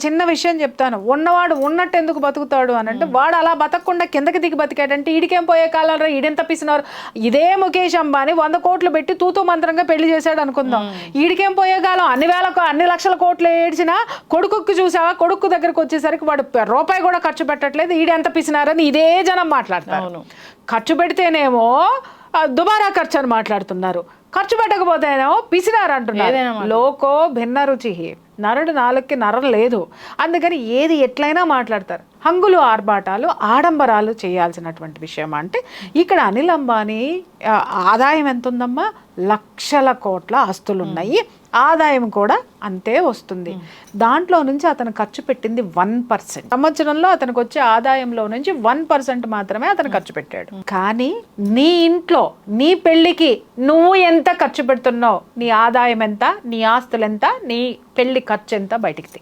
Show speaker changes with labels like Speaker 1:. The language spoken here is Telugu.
Speaker 1: చిన్న విషయం చెప్తాను, ఉన్నవాడు ఉన్నట్టు ఎందుకు బతుకుతాడు అని అంటే, వాడు అలా బతకకుండా కిందకి దిగి బతికాడంటే ఈడికేం పోయే కాలంలో ఈడెంత పిసినారు. ఇదే ముఖేష్ అంబానీ 100 కోట్లు పెట్టి తూతూ మంత్రంగా పెళ్లి చేశాడు అనుకుందాం, ఈడికేం పోయే కాలం అన్ని లక్షల కోట్లు ఏడ్చినా కొడుకుకి చూసావా, కొడుకు దగ్గరకు వచ్చేసరికి వాడు రూపాయి కూడా ఖర్చు పెట్టట్లేదు, ఈడెంత పిసినారని ఇదే జనం మాట్లాడతారు. ఖర్చు పెడితేనేమో దుబారా ఖర్చు అని మాట్లాడుతున్నారు, ఖర్చు పెట్టకపోతేనేమో పిసినారు అంటున్నారు. లోకో భిన్న రుచి, నరుడు నాలుగుకి నరం లేదు, అందుకని ఏది ఎట్లయినా మాట్లాడతారు. హంగులు ఆర్భాటాలు ఆడంబరాలు చేయాల్సినటువంటి విషయం. అంటే ఇక్కడ అనిల్ అంబానీ ఆదాయం ఎంత ఉందమ్మా, లక్షల కోట్ల ఆస్తులు ఉన్నాయి, ఆదాయం కూడా అంతే వస్తుంది. దాంట్లో నుంచి అతను ఖర్చు పెట్టింది 1%. సంవత్సరంలో అతనికి వచ్చే ఆదాయంలో నుంచి 1% మాత్రమే అతను ఖర్చు పెట్టాడు. కానీ నీ ఇంట్లో నీ పెళ్లికి నువ్వు ఎంత ఖర్చు పెడుతున్నావు, నీ ఆదాయం ఎంత, నీ ఆస్తులు ఎంత, నీ పెళ్లి ఖర్చు ఎంత బయటికి